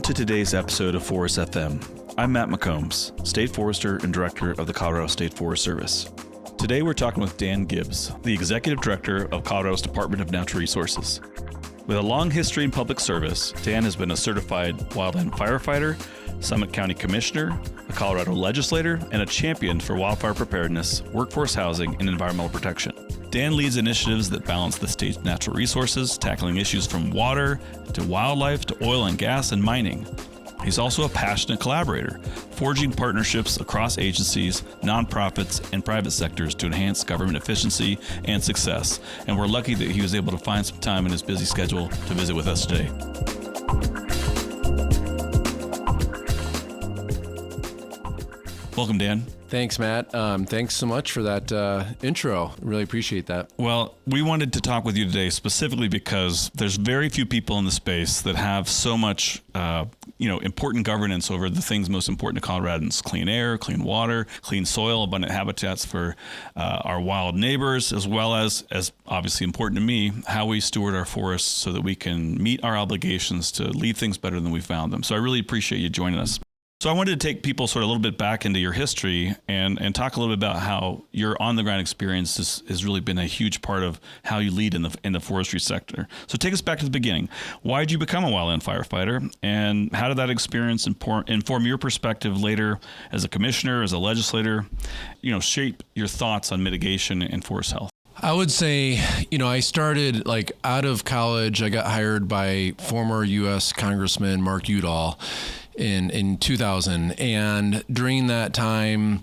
to today's episode of Forest FM. I'm Matt McCombs, State Forester and Director of the Colorado State Forest Service. Today we're talking with Dan Gibbs, the Executive Director of Colorado's Department of Natural Resources. With a long history in public service, Dan has been a certified wildland firefighter, Summit County Commissioner, a Colorado legislator, and a champion for wildfire preparedness, workforce housing, and environmental protection. Dan leads initiatives that balance the state's natural resources, tackling issues from water to wildlife to oil and gas and mining. He's also a passionate collaborator, forging partnerships across agencies, nonprofits, and private sectors to enhance government efficiency and success. And we're lucky that he was able to find some time in his busy schedule to visit with us today. Welcome, Dan. Thanks, Matt. Thanks so much for that intro. Really appreciate that. Well, we wanted to talk with you today specifically because there's very few people in the space that have so much, important governance over the things most important to Coloradans: clean air, clean water, clean soil, abundant habitats for our wild neighbors, as well as obviously important to me, how we steward our forests so that we can meet our obligations to leave things better than we found them. So I really appreciate you joining us. So I wanted to take people sort of a little bit back into your history and talk a little bit about how your on-the-ground experience has really been a huge part of how you lead in the forestry sector. So take us back to the beginning. Why did you become a wildland firefighter, and how did that experience inform your perspective later as a commissioner, as a legislator, shape your thoughts on mitigation and forest health? I would say, I started out of college. I got hired by former U.S. Congressman Mark Udall in 2000. And during that time,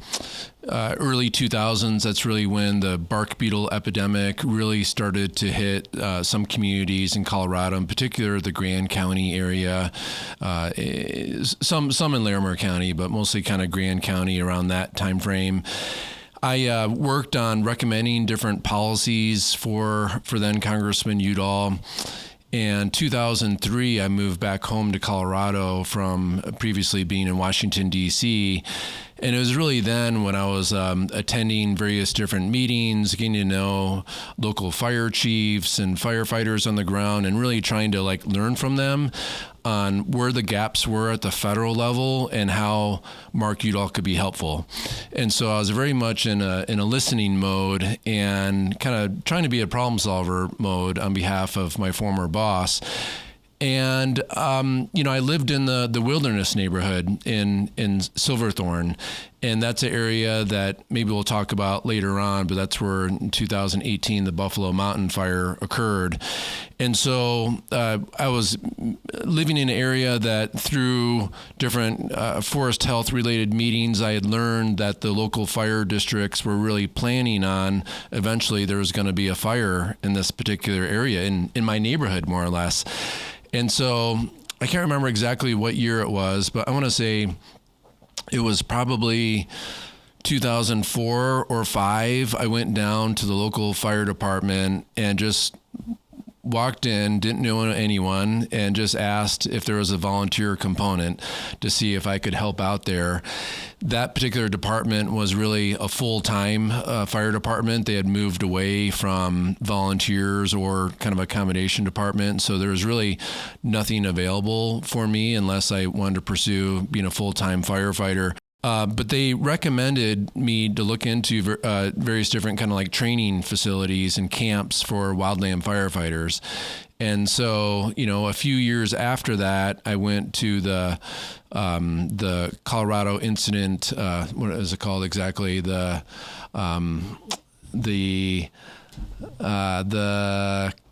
early 2000s, that's really when the bark beetle epidemic really started to hit some communities in Colorado, in particular the Grand County area, some in Larimer County, but mostly kind of Grand County around that time frame. I worked on recommending different policies for then Congressman Udall. In 2003, I moved back home to Colorado from previously being in Washington, D.C., and it was really then when I was attending various different meetings, getting to know local fire chiefs and firefighters on the ground, and really trying to learn from them on where the gaps were at the federal level and how Mark Udall could be helpful. And so I was very much in a listening mode and kind of trying to be a problem solver mode on behalf of my former boss. And, I lived in the wilderness neighborhood in Silverthorne, and that's an area that maybe we'll talk about later on, but that's where in 2018 the Buffalo Mountain Fire occurred. And so I was living in an area that through different forest health related meetings, I had learned that the local fire districts were really planning on eventually there was going to be a fire in this particular area in my neighborhood, more or less. And so I can't remember exactly what year it was, but I want to say it was probably 2004 or 5. I went down to the local fire department and just walked in, didn't know anyone, and just asked if there was a volunteer component to see if I could help out there. That particular department was really a full-time fire department. They had moved away from volunteers or kind of accommodation department, so there was really nothing available for me unless I wanted to pursue being a full-time firefighter. But they recommended me to look into various different kind of training facilities and camps for wildland firefighters. And so, a few years after that, I went to the Colorado Incident, what is it called exactly? The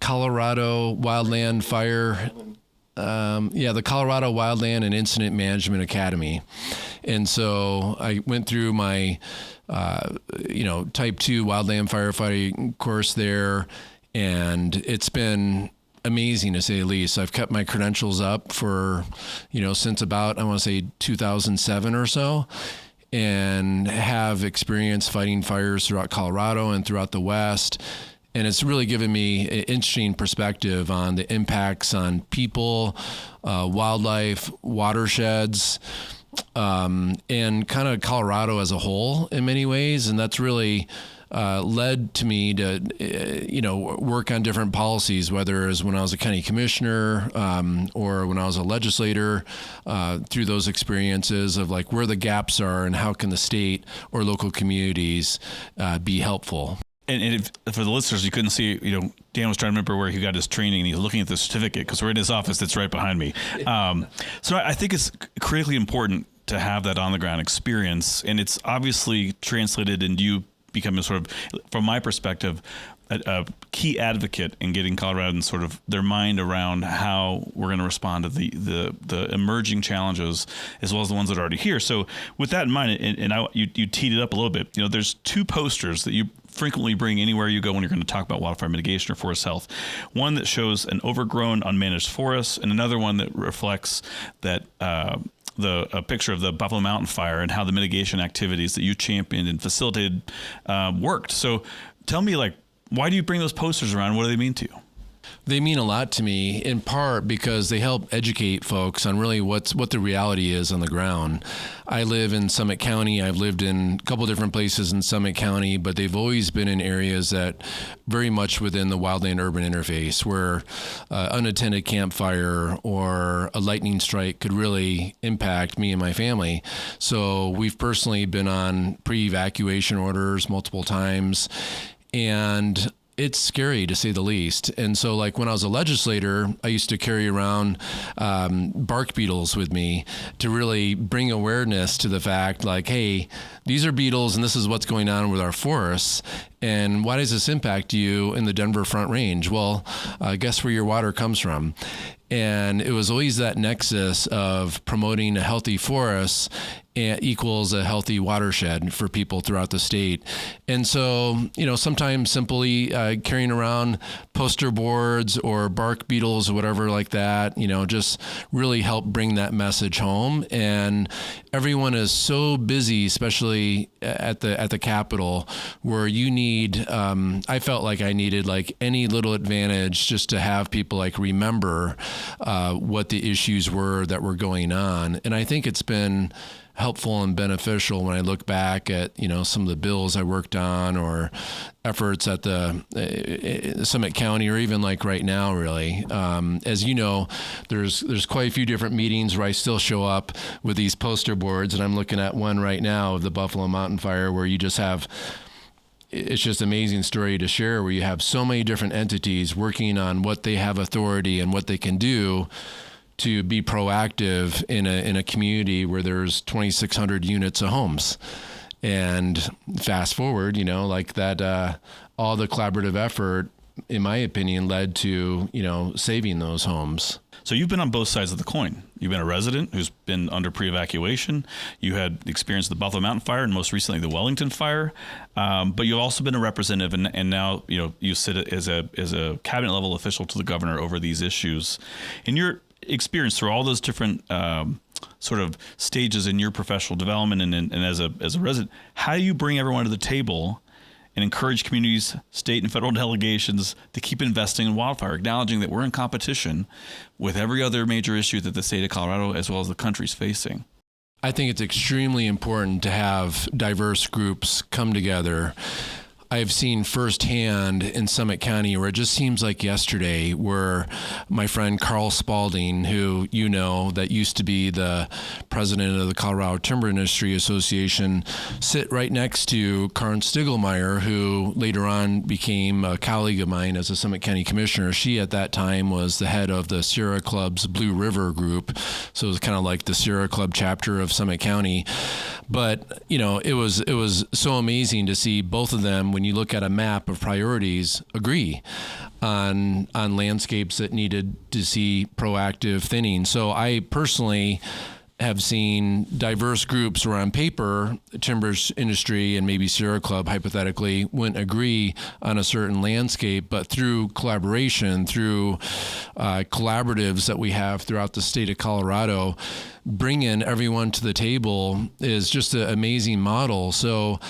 Colorado Wildland Fire, the Colorado Wildland and Incident Management Academy. And so I went through my, type 2 wildland firefighting course there, and it's been amazing to say the least. I've kept my credentials up for, since about, I want to say 2007 or so, and have experience fighting fires throughout Colorado and throughout the West. And it's really given me an interesting perspective on the impacts on people, wildlife, watersheds, and kind of Colorado as a whole in many ways. And that's really led to me to, work on different policies, whether it was when I was a county commissioner or when I was a legislator, through those experiences of like where the gaps are and how can the state or local communities be helpful. And if, for the listeners, you couldn't see, Dan was trying to remember where he got his training, and he's looking at the certificate because we're in his office that's right behind me. So I think it's critically important to have that on the ground experience, and it's obviously translated into you becoming sort of, from my perspective, a key advocate in getting Coloradans sort of their mind around how we're going to respond to the emerging challenges as well as the ones that are already here. So with that in mind, you teed it up a little bit. There's two posters that you frequently bring anywhere you go when you're going to talk about wildfire mitigation or forest health. One that shows an overgrown, unmanaged forest, and another one that reflects that a picture of the Buffalo Mountain fire and how the mitigation activities that you championed and facilitated worked. So tell me, why do you bring those posters around? What do they mean to you? They mean a lot to me, in part because they help educate folks on really what the reality is on the ground. I live in Summit County. I've lived in a couple different places in Summit County, but they've always been in areas that very much within the wildland urban interface, where unattended campfire or a lightning strike could really impact me and my family. So we've personally been on pre-evacuation orders multiple times, and it's scary to say the least. And so when I was a legislator, I used to carry around bark beetles with me to really bring awareness to the fact hey, these are beetles and this is what's going on with our forests. And why does this impact you in the Denver Front Range? Well, guess where your water comes from? And it was always that nexus of promoting a healthy forest equals a healthy watershed for people throughout the state. And so, sometimes simply carrying around poster boards or bark beetles or whatever like that, just really help bring that message home. And everyone is so busy, especially at the Capitol, where you need, I felt like I needed any little advantage just to have people remember what the issues were that were going on. And I think it's been helpful and beneficial when I look back at, some of the bills I worked on or efforts at the Summit County, or even right now, really. As you know, there's quite a few different meetings where I still show up with these poster boards, and I'm looking at one right now of the Buffalo Mountain fire, where you just have, it's just an amazing story to share, where you have so many different entities working on what they have authority and what they can do to be proactive in a community where there's 2,600 units of homes. And fast forward, that all the collaborative effort, in my opinion, led to, saving those homes. So you've been on both sides of the coin. You've been a resident who's been under pre-evacuation. You had experienced the Buffalo Mountain fire and most recently the Wellington fire. But you've also been a representative, and now you sit as a cabinet level official to the governor over these issues. In your experience through all those different sort of stages in your professional development and as a resident, how do you bring everyone to the table and encourage communities, state and federal delegations to keep investing in wildfire, acknowledging that we're in competition with every other major issue that the state of Colorado as well as the country's facing? I think it's extremely important to have diverse groups come together. I've seen firsthand in Summit County, where it just seems like yesterday, where my friend Carl Spalding, who that used to be the president of the Colorado Timber Industry Association, sit right next to Karen Stiglmeyer, who later on became a colleague of mine as a Summit County commissioner. She at that time was the head of the Sierra Club's Blue River group, so it was kind of like the Sierra Club chapter of Summit County. But it was so amazing to see both of them, when you look at a map of priorities, agree on landscapes that needed to see proactive thinning. So I personally have seen diverse groups where on paper, the timber industry and maybe Sierra Club hypothetically wouldn't agree on a certain landscape, but through collaboration, through collaboratives that we have throughout the state of Colorado, bringing everyone to the table is just an amazing model. So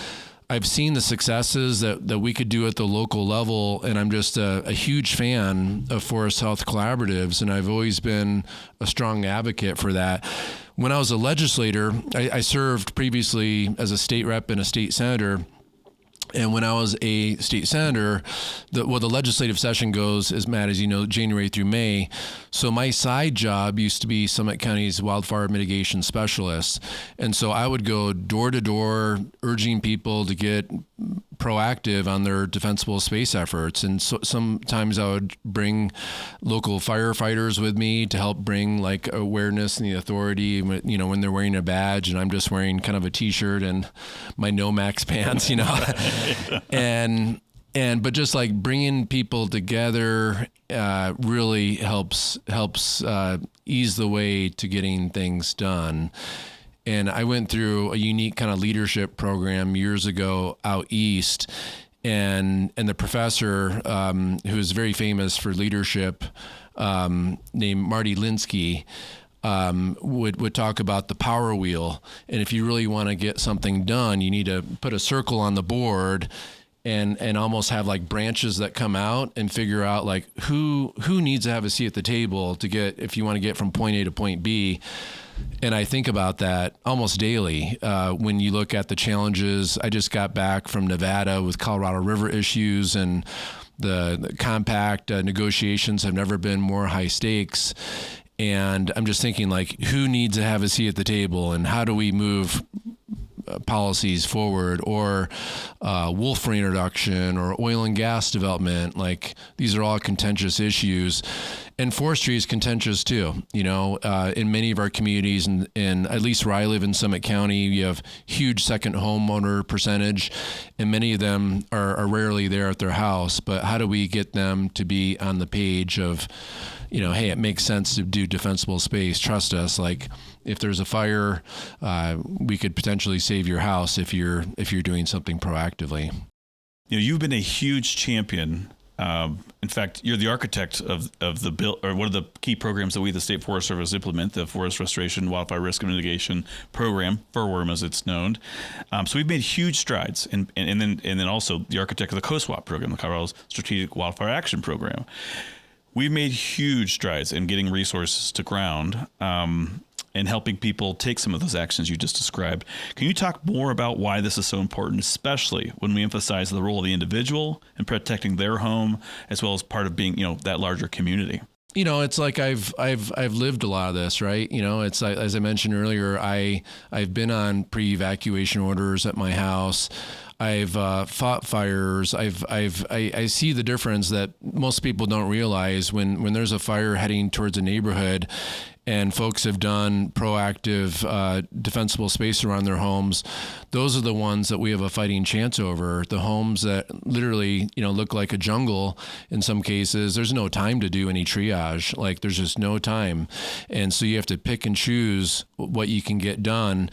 I've seen the successes that we could do at the local level, and I'm just a huge fan of forest health collaboratives, and I've always been a strong advocate for that. When I was a legislator, I served previously as a state rep and a state senator. And when I was a state senator, the legislative session goes, as Matt, as you know, January through May. So my side job used to be Summit County's wildfire mitigation specialist. And so I would go door to door urging people to get proactive on their defensible space efforts. And so sometimes I would bring local firefighters with me to help bring like awareness and the authority, you know, when they're wearing a badge and I'm just wearing kind of a t-shirt and my Nomax pants, you know. But just like bringing people together really helps ease the way to getting things done. And I went through a unique kind of leadership program years ago out east, and the professor who is very famous for leadership, named Marty Linsky, would talk about the power wheel. And if you really want to get something done, you need to put a circle on the board and almost have like branches that come out and figure out like who needs to have a seat at the table to get, if you want to get from point A to point B. And I think about that almost daily when you look at the challenges. I just got back from Nevada with Colorado River issues, and the compact negotiations have never been more high stakes. And I'm just thinking, like, who needs to have a seat at the table, and how do we move policies forward, or wolf reintroduction, or oil and gas development? Like, these are all contentious issues. And forestry is contentious too. You know, in many of our communities, and at least where I live in Summit County, you have huge second homeowner percentage, and many of them are rarely there at their house. But how do we get them to be on the page of, you know, hey, it makes sense to do defensible space. Trust us. Like, if there's a fire, we could potentially save your house if you're doing something proactively. You know, you've been a huge champion. In fact, you're the architect of the bill, or one of the key programs that we, the State Forest Service, implement, the Forest Restoration Wildfire Risk Mitigation Program, FIRWRM as it's known. So we've made huge strides, and then also the architect of the COSWAP program, the Colorado Strategic Wildfire Action Program. We've made huge strides in getting resources to ground, and helping people take some of those actions you just described. Can you talk more about why this is so important, especially when we emphasize the role of the individual in protecting their home, as well as part of being, you know, that larger community? You know, it's like I've lived a lot of this, right? You know, it's like, as I mentioned earlier, I've been on pre-evacuation orders at my house. I've fought fires. I see the difference that most people don't realize when there's a fire heading towards a neighborhood, and folks have done proactive defensible space around their homes. Those are the ones that we have a fighting chance over. The homes that literally, you know, look like a jungle in some cases, there's no time to do any triage. Like, there's just no time. And so you have to pick and choose what you can get done.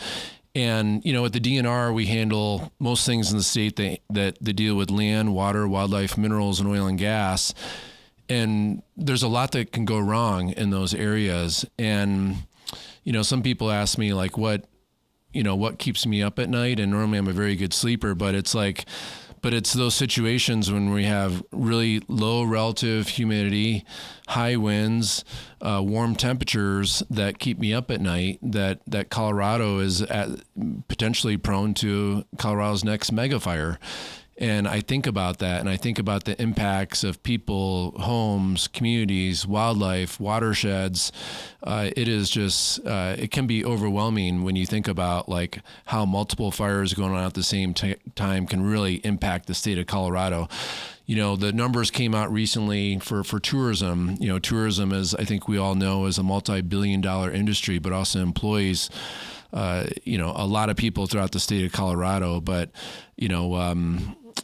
And, you know, at the DNR, we handle most things in the state that deal with land, water, wildlife, minerals, and oil and gas. And there's a lot that can go wrong in those areas. And, you know, some people ask me, like, what keeps me up at night? And normally I'm a very good sleeper, but it's those situations when we have really low relative humidity, high winds, warm temperatures that keep me up at night, that Colorado is potentially prone to Colorado's next mega fire. And I think about that, and I think about the impacts of people, homes, communities, wildlife, watersheds. It is just, it can be overwhelming when you think about like how multiple fires going on at the same time can really impact the state of Colorado. You know, the numbers came out recently for tourism. You know, tourism is, I think we all know, is a multi-billion-dollar industry, but also employs, you know, a lot of people throughout the state of Colorado. But,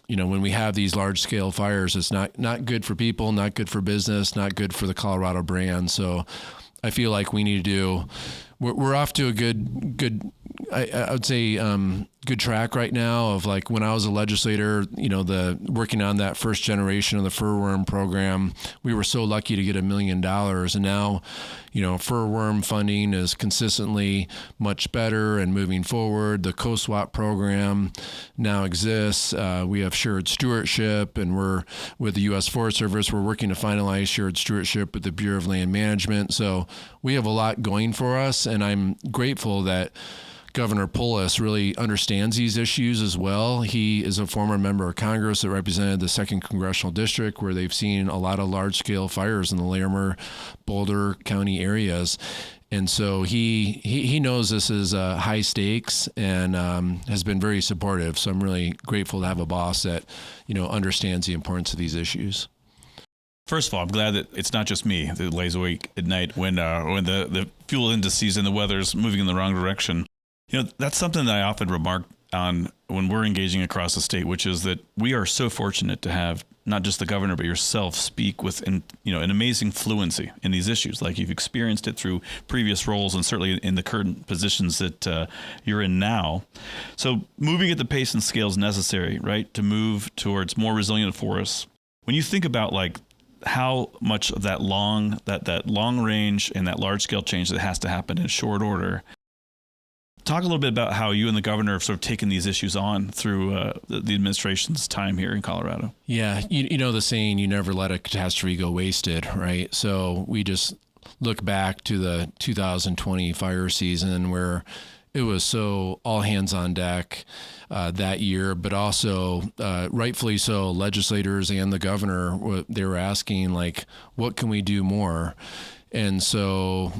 when we have these large-scale fires, it's not good for people, not good for business, not good for the Colorado brand. So I feel like we need to do. We're off to a good. I would say good track right now of, like, when I was a legislator, you know, working on that first generation of the FIRWRM program, we were so lucky to get $1 million. And now, you know, FIRWRM funding is consistently much better and moving forward. The COSWAP program now exists. We have shared stewardship, and we're with the U.S. Forest Service. We're working to finalize shared stewardship with the Bureau of Land Management. So we have a lot going for us, and I'm grateful that Governor Polis really understands these issues as well. He is a former member of Congress that represented the 2nd Congressional District, where they've seen a lot of large-scale fires in the Larimer, Boulder County areas. And so he knows this is high stakes and has been very supportive. So I'm really grateful to have a boss that, understands the importance of these issues. First of all, I'm glad that it's not just me that lays awake at night when the fuel indices and the weather's moving in the wrong direction. That's something that I often remark on when we're engaging across the state, which is that we are so fortunate to have not just the governor, but yourself speak with an amazing fluency in these issues. Like you've experienced it through previous roles and certainly in the current positions that you're in now. So moving at the pace and scales necessary, right, to move towards more resilient forests. When you think about like how much of that long range and that large scale change that has to happen in short order, talk a little bit about how you and the governor have sort of taken these issues on through the administration's time here in Colorado. Yeah, you know the saying, you never let a catastrophe go wasted, right? So we just look back to the 2020 fire season where it was so all hands on deck that year, but also rightfully so, legislators and the governor, they were asking like, what can we do more? And so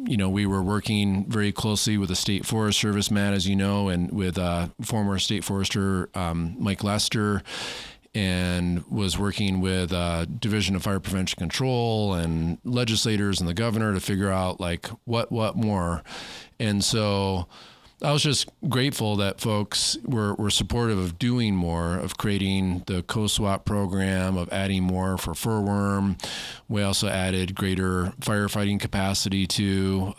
we were working very closely with the State Forest Service, Matt, as you know, and with former State Forester Mike Lester, and was working with Division of Fire Prevention Control and legislators and the governor to figure out like what more. And so I was just grateful that folks were supportive of doing more, of creating the co-swap program, of adding more for furworm. We also added greater firefighting capacity too,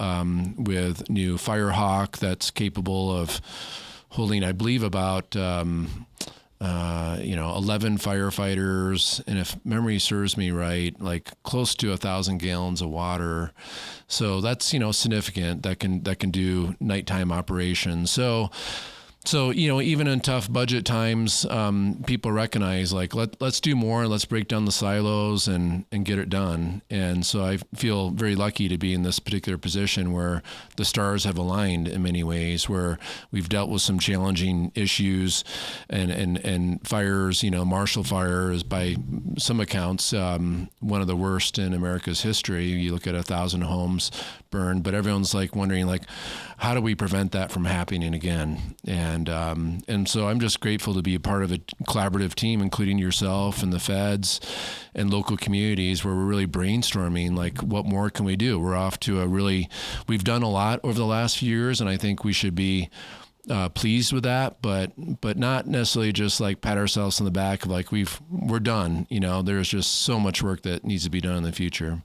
with new Firehawk that's capable of holding, I believe, about 11 firefighters, and if memory serves me right, like close to 1,000 gallons of water. So that's significant. That can do nighttime operations. So even in tough budget times, people recognize like let's do more. Let's break down the silos and get it done. And so I feel very lucky to be in this particular position where the stars have aligned in many ways, where we've dealt with some challenging issues and fires. Marshall Fire is by some accounts one of the worst in America's history. You look at 1,000 homes burned, but everyone's like wondering like, how do we prevent that from happening again? And so I'm just grateful to be a part of a collaborative team, including yourself and the feds and local communities, where we're really brainstorming like, what more can we do? We're off to we've done a lot over the last few years, and I think we should be pleased with that, but not necessarily just like pat ourselves on the back of like we're done. There's just so much work that needs to be done in the future.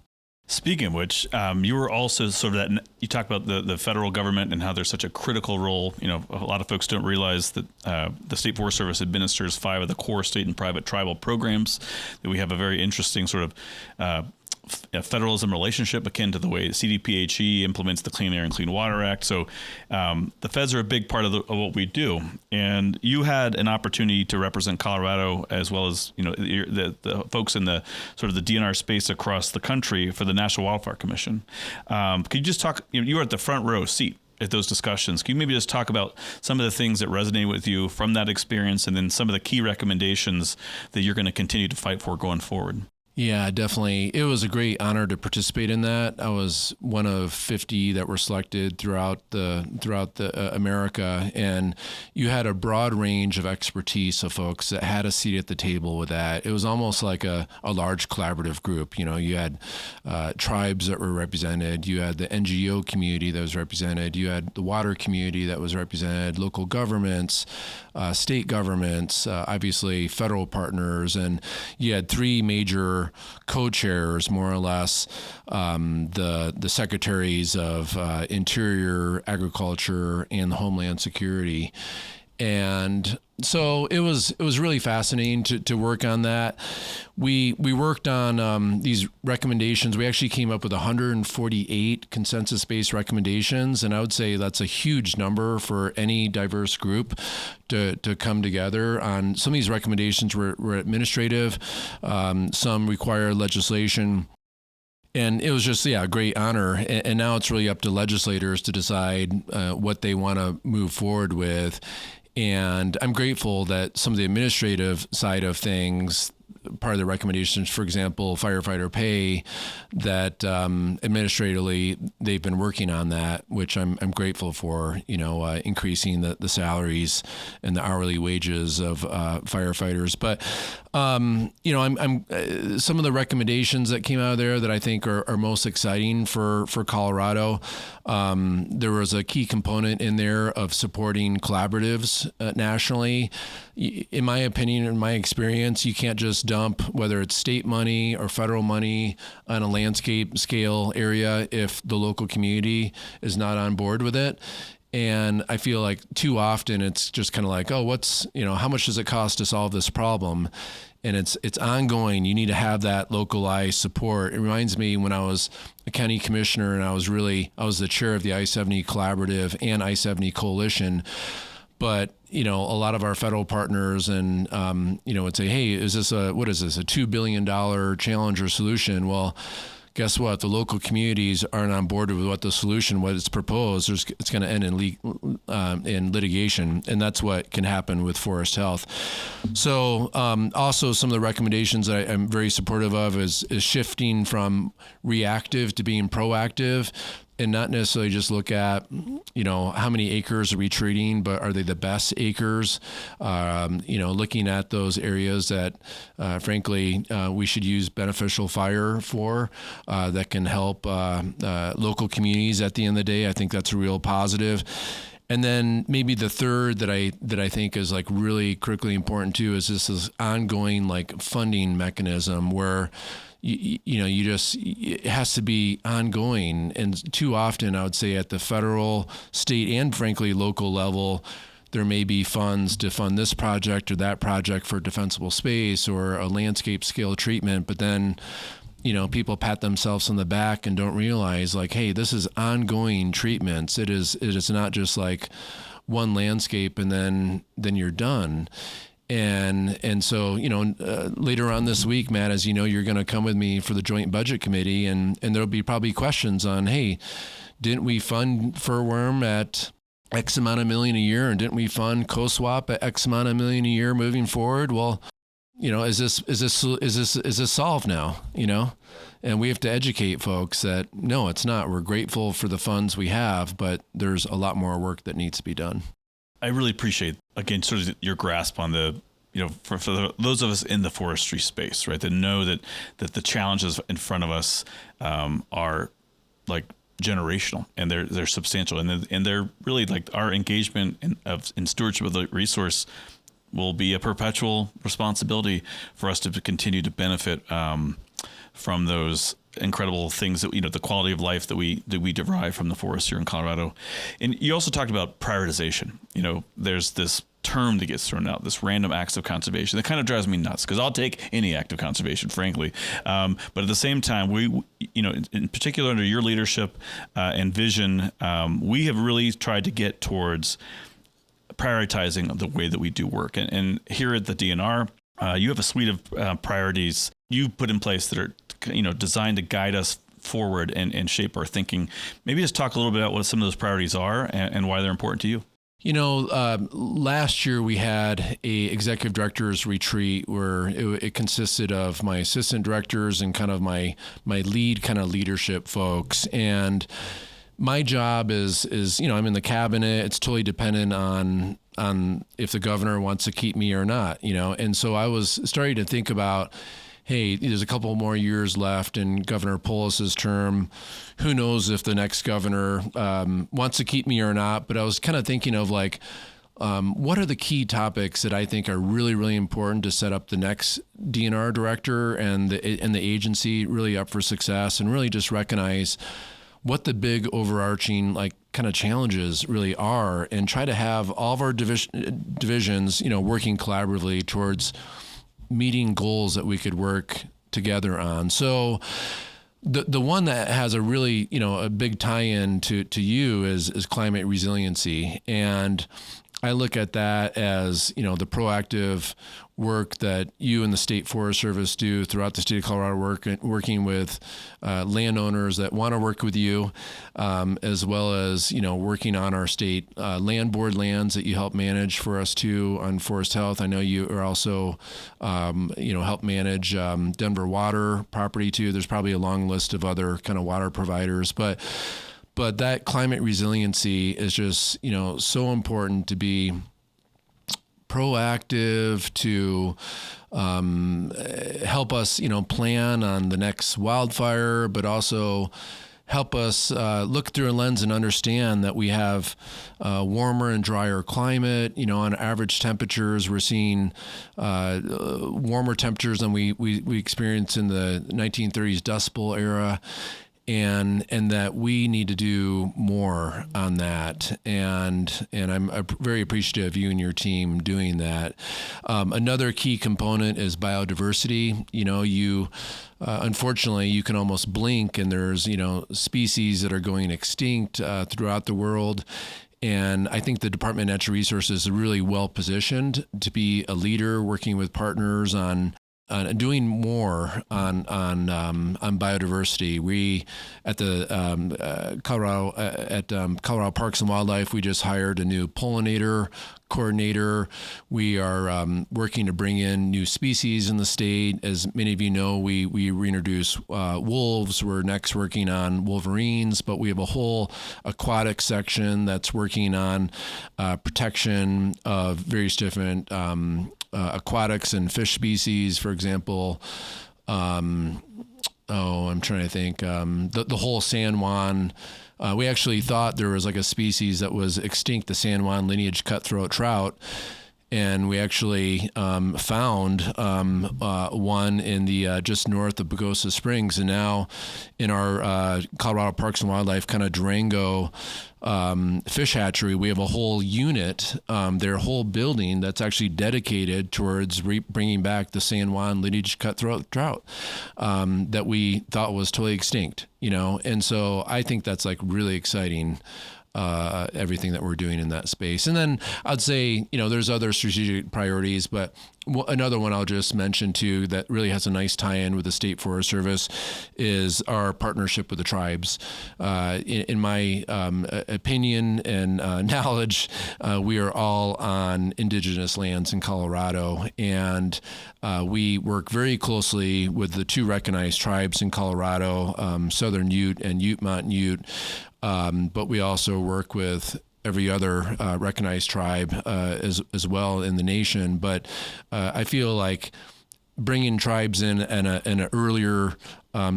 Speaking of which, you were also sort of you talk about the federal government and how there's such a critical role. A lot of folks don't realize that the State Forest Service administers 5 of the core state and private tribal programs, that we have a very interesting sort of federalism relationship akin to the way CDPHE implements the Clean Air and Clean Water Act. So the feds are a big part of what we do. And you had an opportunity to represent Colorado as well as the folks in the sort of the DNR space across the country for the National Wildfire Commission. Could you just talk? You were at the front row seat at those discussions. Can you maybe just talk about some of the things that resonated with you from that experience, and then some of the key recommendations that you're going to continue to fight for going forward? Yeah, definitely. It was a great honor to participate in that. I was one of 50 that were selected throughout the America, and you had a broad range of expertise of folks that had a seat at the table with that. It was almost like a large collaborative group. You had tribes that were represented. You had the NGO community that was represented. You had the water community that was represented, local governments, state governments, obviously federal partners, and you had 3 major co-chairs, more or less, the secretaries of Interior, Agriculture, and Homeland Security. And so it was really fascinating to work on that. We worked on these recommendations. We actually came up with 148 consensus-based recommendations, and I would say that's a huge number for any diverse group to come together on. Some of these recommendations were administrative. Some require legislation. And it was just, a great honor. And now it's really up to legislators to decide what they want to move forward with. And I'm grateful that some of the administrative side of things, part of the recommendations, for example, firefighter pay, that administratively they've been working on that, which I'm grateful for, increasing the salaries and the hourly wages of firefighters. But, I'm some of the recommendations that came out of there that I think are most exciting for Colorado. There was a key component in there of supporting collaboratives nationally. In my opinion, in my experience, you can't just dump, whether it's state money or federal money, on a landscape scale area if the local community is not on board with it. And I feel like too often it's just kind of like, oh, how much does it cost to solve this problem? And it's ongoing. You need to have that localized support. It reminds me when I was a county commissioner and I was the chair of the I-70 Collaborative and I-70 Coalition. But, a lot of our federal partners and, would say, hey, is this a $2 billion challenge or solution? Well, guess what? The local communities aren't on board with what it's proposed. It's going to end in litigation, and that's what can happen with forest health. So, also some of the recommendations that I'm very supportive of is shifting from reactive to being proactive. And not necessarily just look at, how many acres are we treating, but are they the best acres? Looking at those areas that, frankly, we should use beneficial fire for, that can help local communities at the end of the day. I think that's a real positive. And then maybe the third that I think is like really critically important too is this ongoing like funding mechanism where it has to be ongoing. And too often, I would say at the federal, state, and frankly, local level, there may be funds to fund this project or that project for defensible space or a landscape scale treatment. But then, people pat themselves on the back and don't realize like, hey, this is ongoing treatments. It is not just like one landscape and then you're done. And so, later on this week, Matt, as you know, you're going to come with me for the Joint Budget Committee, and there'll be probably questions on, hey, didn't we fund furworm at X amount of million a year, and didn't we fund co-swap at X amount of million a year moving forward? Well, is this solved now? And we have to educate folks that no, it's not. We're grateful for the funds we have, but there's a lot more work that needs to be done. I really appreciate, again, sort of your grasp on the, for those of us in the forestry space, right, that know that the challenges in front of us are like generational and they're substantial and they're really like our engagement in stewardship of the resource will be a perpetual responsibility for us to continue to benefit from those incredible things that, the quality of life that we derive from the forest here in Colorado. And you also talked about prioritization. There's this term that gets thrown out, this random acts of conservation, that kind of drives me nuts because I'll take any act of conservation, frankly. But at the same time, we, in particular under your leadership and vision, we have really tried to get towards prioritizing the way that we do work. And here at the DNR, you have a suite of priorities you put in place that are designed to guide us forward and shape our thinking. Maybe just talk a little bit about what some of those priorities are and why they're important to you. Last year we had a executive directors retreat where it consisted of my assistant directors and kind of my lead kind of leadership folks. And my job is I'm in the cabinet. It's totally dependent on if the governor wants to keep me or not, And so I was starting to think about, hey, there's a couple more years left in Governor Polis's term. Who knows if the next governor wants to keep me or not? But I was kind of thinking of like, what are the key topics that I think are really, really important to set up the next DNR director and the agency really up for success, and really just recognize what the big overarching like kind of challenges really are, and try to have all of our divisions, working collaboratively towards meeting goals that we could work together on. So the one that has a really, a big tie-in to you is climate resiliency. And I look at that as, the proactive work that you and the State Forest Service do throughout the state of Colorado, working with landowners that want to work with you, as well as, working on our state land board lands that you help manage for us too on forest health. I know you are also, help manage Denver water property too. There's probably a long list of other kind of water providers, but that climate resiliency is just, so important to be proactive, to help us, plan on the next wildfire, but also help us look through a lens and understand that we have warmer and drier climate. On average temperatures, we're seeing warmer temperatures than we experienced in the 1930s Dust Bowl era. And that we need to do more on that, and I'm very appreciative of you and your team doing that. Another key component is biodiversity. Unfortunately, you can almost blink, and there's species that are going extinct throughout the world. And I think the Department of Natural Resources is really well positioned to be a leader, working with partners on doing more on biodiversity. We at the Colorado Parks and Wildlife, we just hired a new pollinator coordinator. We are working to bring in new species in the state. As many of you know, we reintroduce wolves. We're next working on wolverines, but we have a whole aquatic section that's working on protection of various different aquatics and fish species. For example, I'm trying to think, the whole San Juan. We actually thought there was like a species that was extinct, the San Juan lineage cutthroat trout. And we actually found one in the just north of Pagosa Springs. And now in our Colorado Parks and Wildlife kind of Durango fish hatchery, we have a whole unit, their whole building that's actually dedicated towards bringing back the San Juan lineage cutthroat trout that we thought was totally extinct, And so I think that's like really exciting. Everything that we're doing in that space. And then I'd say, there's other strategic priorities, but another one I'll just mention too that really has a nice tie-in with the State Forest Service is our partnership with the tribes. In my opinion and knowledge, we are all on indigenous lands in Colorado, and we work very closely with the two recognized tribes in Colorado, Southern Ute and Ute-Mountain Ute. But we also work with every other recognized tribe as well in the nation. But I feel like bringing tribes in an earlier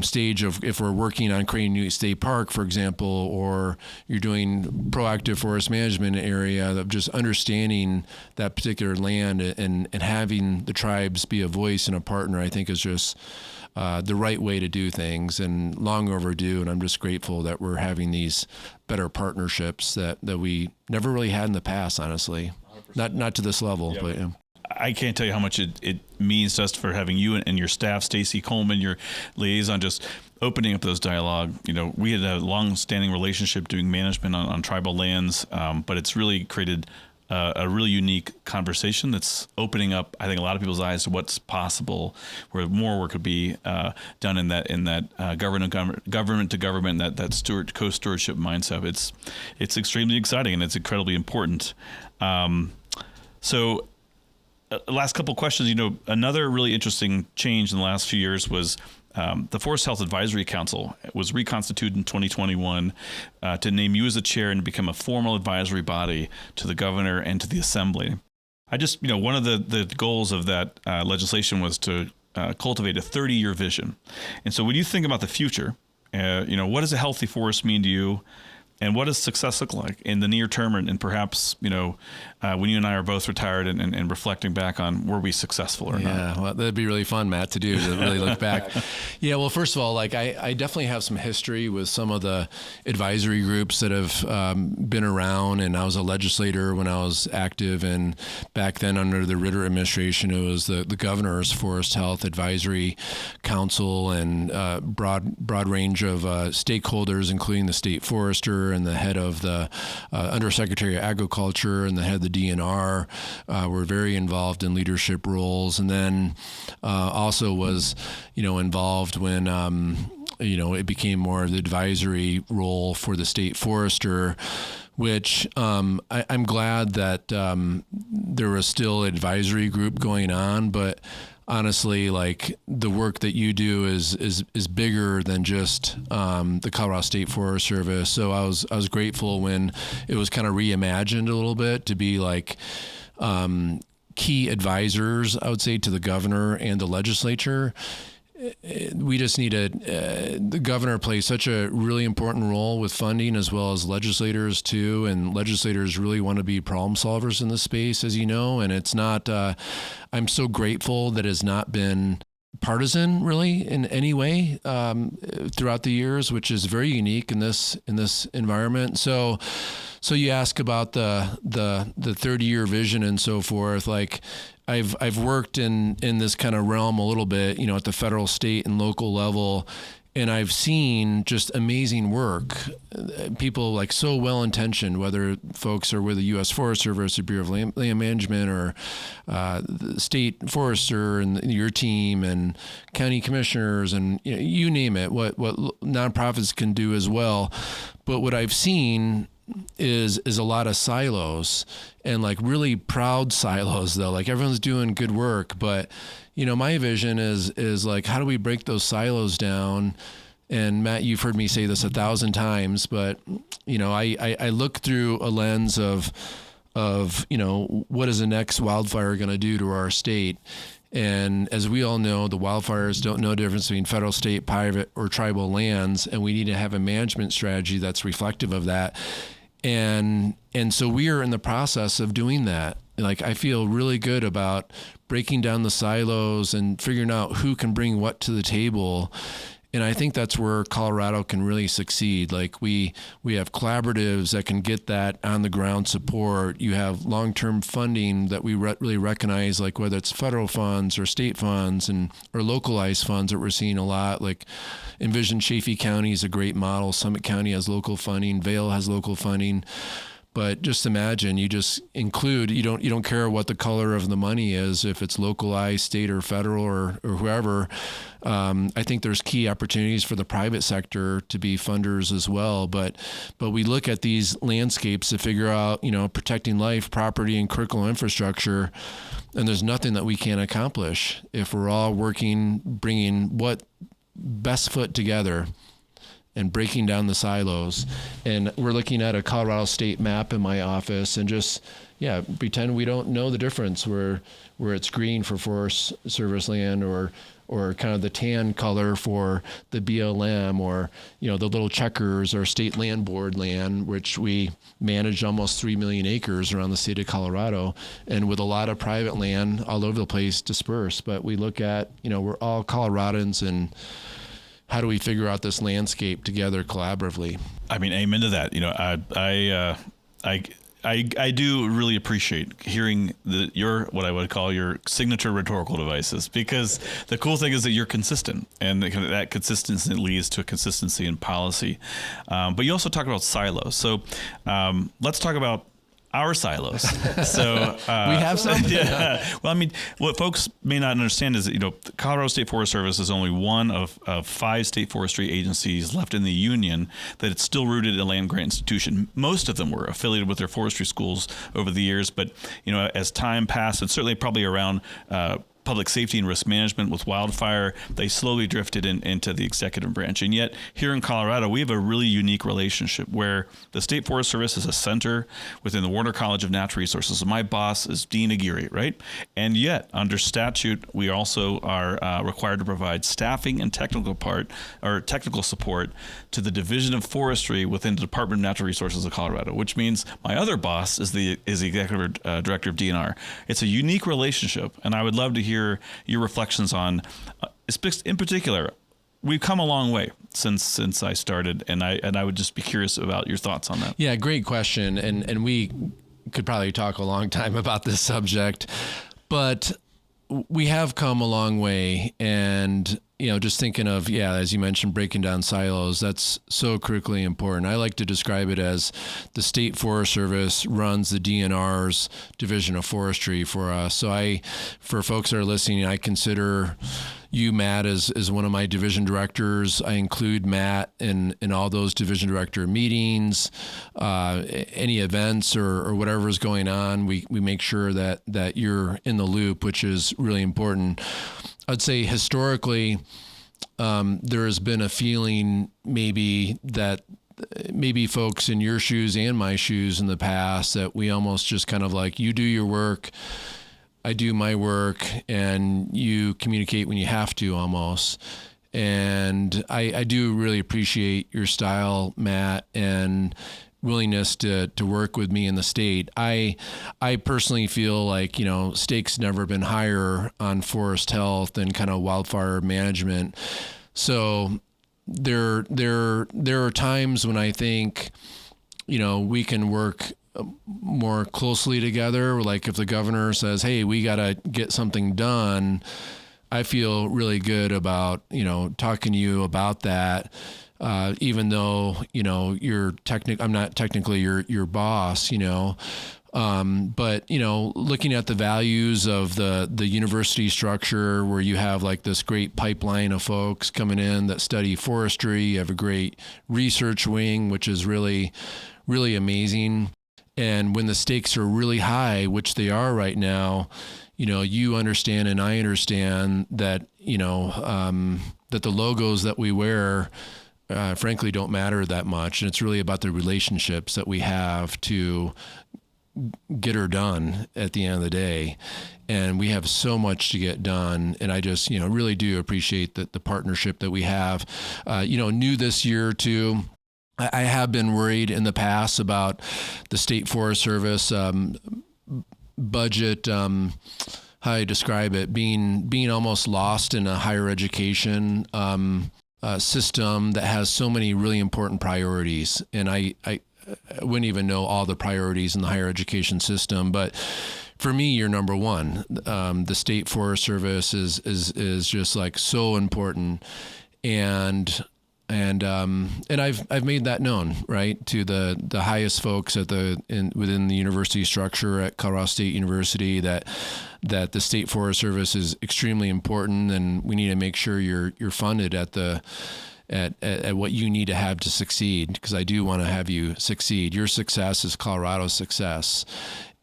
stage of, if we're working on creating a new state park, for example, or you're doing proactive forest management area, of just understanding that particular land and having the tribes be a voice and a partner, I think is just the right way to do things, and long overdue. And I'm just grateful that we're having these better partnerships that we never really had in the past, honestly. 100%. Not to this level, but yeah. I can't tell you how much it means to us for having you and your staff, Stacy Coleman, your liaison, just opening up those dialogue. We had a long-standing relationship doing management on tribal lands, but it's really created a really unique conversation that's opening up, I think, a lot of people's eyes to what's possible, where more work could be done in that government to government, that co-stewardship mindset. It's extremely exciting, and it's incredibly important. So last couple questions. Another really interesting change in the last few years was the Forest Health Advisory Council was reconstituted in 2021 to name you as the chair and become a formal advisory body to the governor and to the assembly. I just, one of the goals of that legislation was to cultivate a 30-year vision. And so when you think about the future, what does a healthy forest mean to you? And what does success look like in the near term, and perhaps, when you and I are both retired and reflecting back on, were we successful or not? Yeah, well, that'd be really fun, Matt, to do, to really look back. Yeah, well, first of all, I definitely have some history with some of the advisory groups that have been around, and I was a legislator when I was active, and back then under the Ritter administration, it was the Governor's Forest Health Advisory Council, and broad range of stakeholders, including the State Forester Sector and the head of the Undersecretary of Agriculture and the head of the DNR were very involved in leadership roles, and then also was involved when it became more of the advisory role for the state forester, which I'm glad that there was still an advisory group going on, but honestly, like, the work that you do is bigger than just the Colorado State Forest Service. So I was grateful when it was kind of reimagined a little bit to be like key advisors, I would say, to the governor and the legislature. We just the governor plays such a really important role with funding, as well as legislators too. And legislators really want to be problem solvers in this space, as you know. And it's not, I'm so grateful that it's not been partisan really in any way throughout the years, which is very unique in this environment. So you ask about the 30-year vision and so forth. Like, I've worked in this kind of realm a little bit, at the federal, state, and local level, and I've seen just amazing work. People like so well-intentioned, whether folks are with the U.S. Forest Service, the Bureau of Land Management, or the state forester and your team, and county commissioners, and you name it, what nonprofits can do as well. But what I've seen is a lot of silos, and like really proud silos, though. Like, everyone's doing good work, but my vision is like, how do we break those silos down? And Matt, you've heard me say this 1,000 times, but I look through a lens of what is the next wildfire going to do to our state? And as we all know, the wildfires don't know the difference between federal, state, private, or tribal lands, and we need to have a management strategy that's reflective of that. And so we are in the process of doing that. Like, I feel really good about breaking down the silos and figuring out who can bring what to the table. And I think that's where Colorado can really succeed. Like, we have collaboratives that can get that on the ground support. You have long-term funding that we really recognize, like whether it's federal funds or state funds or localized funds that we're seeing a lot. Like, Envision Chaffee County is a great model. Summit County has local funding. Vail has local funding. But just imagine, you just include, you don't care what the color of the money is, if it's localized, state or federal or whoever. I think there's key opportunities for the private sector to be funders as well. But we look at these landscapes to figure out, protecting life, property, and critical infrastructure. And there's nothing that we can't accomplish if we're all working, bringing what best foot together and breaking down the silos. And we're looking at a Colorado state map in my office and just, pretend we don't know the difference where it's green for Forest Service land or kind of the tan color for the BLM, or, the little checkers or state land board land, which we manage almost 3 million acres around the state of Colorado, and with a lot of private land all over the place dispersed. But we look at, we're all Coloradans, and how do we figure out this landscape together collaboratively? I mean, amen to that. I do really appreciate hearing what I would call your signature rhetorical devices, because the cool thing is that you're consistent, and that consistency leads to a consistency in policy. But you also talk about silos. So let's talk about our silos. So we have some. Yeah. Well, I mean, what folks may not understand is that the Colorado State Forest Service is only one of 5 state forestry agencies left in the union that it's still rooted in a land grant institution. Most of them were affiliated with their forestry schools over the years, but as time passed, and certainly probably around public safety and risk management with wildfire, they slowly drifted into the executive branch. And yet here in Colorado, we have a really unique relationship where the State Forest Service is a center within the Warner College of Natural Resources. So my boss is Dean Aguirre, right? And yet under statute, we also are required to provide staffing and technical support to the Division of Forestry within the Department of Natural Resources of Colorado, which means my other boss is the executive director of DNR. It's a unique relationship, and I would love to hear your reflections on, in particular, we've come a long way since I started, and I would just be curious about your thoughts on that. Yeah, great question, and we could probably talk a long time about this subject, but we have come a long way, and just thinking of, as you mentioned, breaking down silos, that's so critically important. I like to describe it as the State Forest Service runs the DNR's Division of Forestry for us. So for folks that are listening, I consider you, Matt, as one of my division directors. I include Matt in all those division director meetings, any events or whatever is going on. We make sure that you're in the loop, which is really important. I'd say historically, there has been a feeling maybe folks in your shoes and my shoes in the past that we almost just kind of like, you do your work, I do my work, and you communicate when you have to almost. And I do really appreciate your style, Matt, and willingness to work with me in the state. I personally feel like, stakes never been higher on forest health and kind of wildfire management. So there are times when I think, we can work more closely together. Like if the governor says, hey, we got to get something done, I feel really good about, talking to you about that. Even though, I'm not technically your boss, but, looking at the values of the university structure where you have like this great pipeline of folks coming in that study forestry, you have a great research wing, which is really, really amazing. And when the stakes are really high, which they are right now, you understand and I understand that, that the logos that we wear, frankly, don't matter that much. And it's really about the relationships that we have to get her done at the end of the day. And we have so much to get done. And I just, really do appreciate the partnership that we have. New this year too, I have been worried in the past about the State Forest Service budget, how I describe it, being almost lost in a higher education system that has so many really important priorities. And I wouldn't even know all the priorities in the higher education system, but for me, you're number one. The State Forest Service is just like so important. And I've made that known, right, to the highest folks within the university structure at Colorado State University that the State Forest Service is extremely important, and we need to make sure you're funded at what you need to have to succeed, because I do want to have you succeed. Your success is Colorado's success.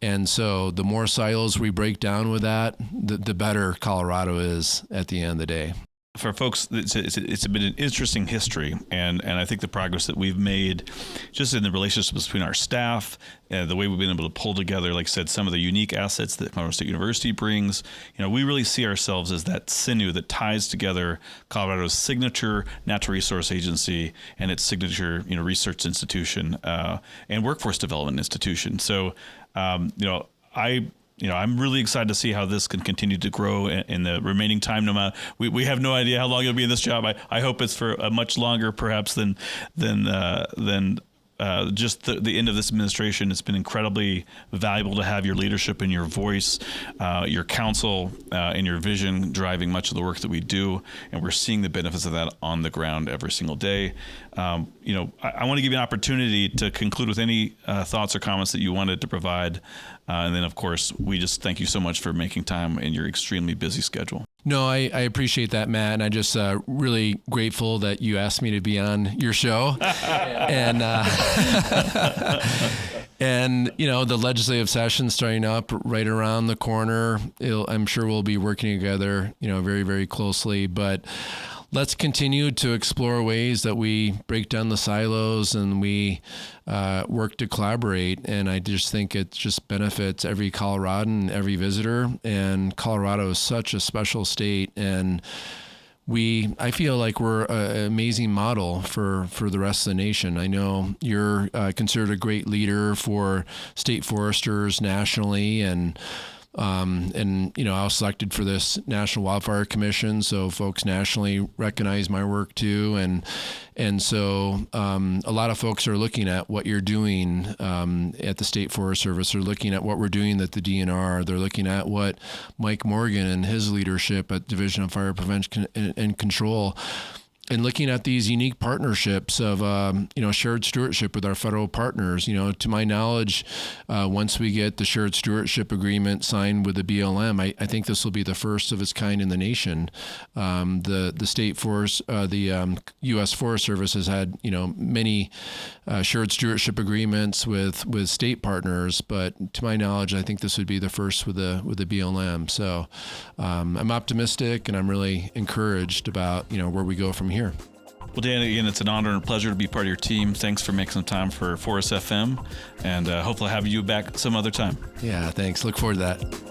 And so the more silos we break down with that, the better Colorado is at the end of the day. For folks, it's been an interesting history, and I think the progress that we've made just in the relationships between our staff, the way we've been able to pull together, like I said, some of the unique assets that Colorado State University brings. We really see ourselves as that sinew that ties together Colorado's signature natural resource agency and its signature, research institution and workforce development institution. So, I'm really excited to see how this can continue to grow in the remaining time. No matter, we have no idea how long you'll be in this job. I hope it's for a much longer, perhaps, than just the end of this administration. It's been incredibly valuable to have your leadership and your voice, your counsel, and your vision driving much of the work that we do, and we're seeing the benefits of that on the ground every single day. I want to give you an opportunity to conclude with any thoughts or comments that you wanted to provide. And then, of course, we just thank you so much for making time in your extremely busy schedule. No, I appreciate that, Matt, and I just really grateful that you asked me to be on your show. And and the legislative session starting up right around the corner. I'm sure we'll be working together, very, very closely. But let's continue to explore ways that we break down the silos and we work to collaborate. And I just think it just benefits every Coloradan, every visitor. And Colorado is such a special state. And I feel like we're an amazing model for the rest of the nation. I know you're considered a great leader for state foresters nationally, and And, I was selected for this National Wildfire Commission, so folks nationally recognize my work too. And so a lot of folks are looking at what you're doing at the State Forest Service. They're looking at what we're doing at the DNR. They're looking at what Mike Morgan and his leadership at Division of Fire Prevention and Control, and looking at these unique partnerships of, shared stewardship with our federal partners. To my knowledge, once we get the shared stewardship agreement signed with the BLM, I think this will be the first of its kind in the nation. The State Forest, the U.S. Forest Service has had, many shared stewardship agreements with state partners, but to my knowledge, I think this would be the first with the BLM. So I'm optimistic, and I'm really encouraged about, where we go from here. Well, Dan, again, it's an honor and a pleasure to be part of your team. Thanks for making some time for Forest FM, and hopefully have you back some other time. Yeah, thanks. Look forward to that.